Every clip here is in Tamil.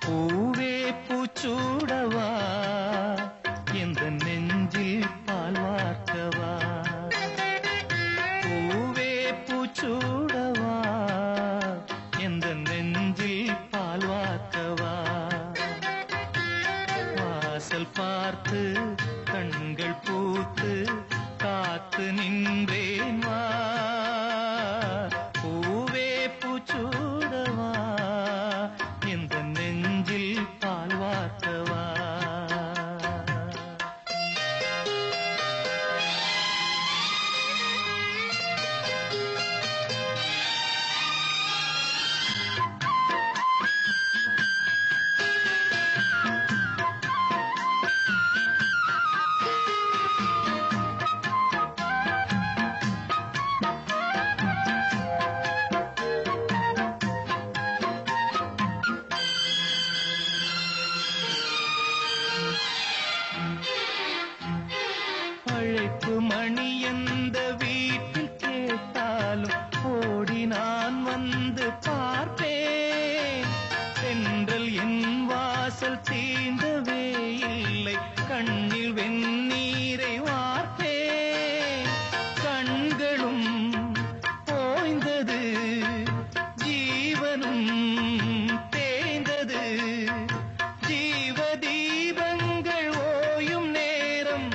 பூவே பூச்சூடவா எந்த நெஞ்சில் பால் வார்க்கவா பூவே பூச்சூடவா எந்த நெஞ்சில் பால் வார்க்கவா வாசல் பார்த்து கண்கள் பூத்து காத்து நின்றேன் வா பூவே பூச்சூடவா எந்த நெஞ்சில் பால் வார்க்கவா அழைப்பு மணி எந்த வீட்டில் கேட்டாலும் ஓடி நான் வந்து பார்ப்பேன் சென்றல் என் வாசல் தீண்டவே இல்லை கண்ணில் வெந்நீரை வார்ப்பேன் கண்களும் ஓய்ந்தது ஜீவனும் தேய்ந்தது ஜீவ தீபங்கள் ஓயும் நேரம்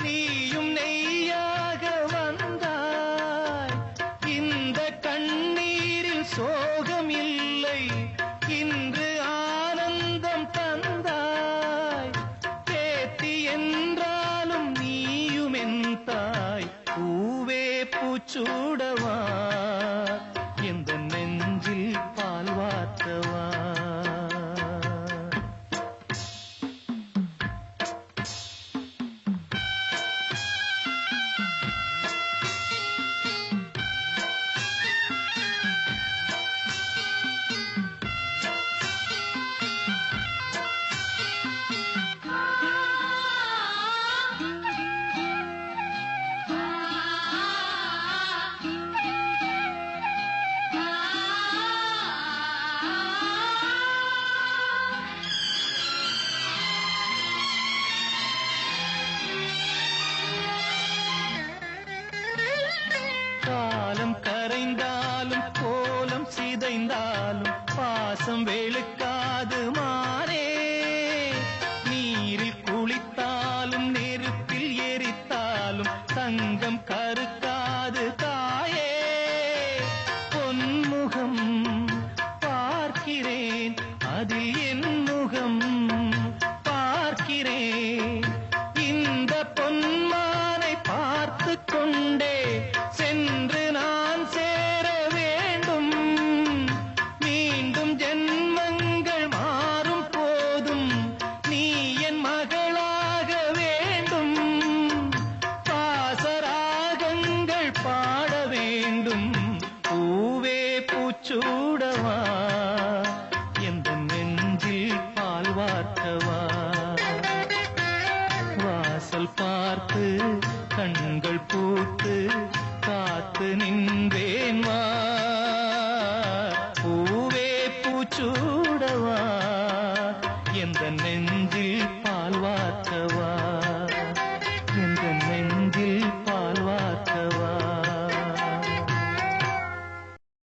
நீயும் நெய்யாக வந்தாய் இந்த கண்ணீரில் சோகம் இல்லை இன்று ஆனந்தம் தந்தாய் பேத்தி என்றாலும் நீயும் என் தாய் பூவே பூச்சூடவா எந்த நெஞ்சில் பால் வார்க்கவா காலம் கரைந்தாலும் கோலம் சிதைந்தாலும் பாசம் வெளுக்காது மாறே நீரில் குளித்தாலும் நெருப்பில் எரித்தாலும் தங்கம் கருக்காது தாயே பொன்முகம் பார்க்கிறேன் அதில் என் முகம் பார்க்கிறேன் இந்த பொன்மானை பார்த்து கொண்டே சென்று நான் சேர வேண்டும் மீண்டும் ஜென்மங்கள் மாறும் போதும் நீ என் மகளாக வேண்டும் பாசராகங்கள் பாட வேண்டும் பூவே பூச்சூடவா எந்த நெஞ்சில் பால் வார்க்கவா வாசல் பார்த்து கண்கள் பூத்து காத்து நின்றேன் வா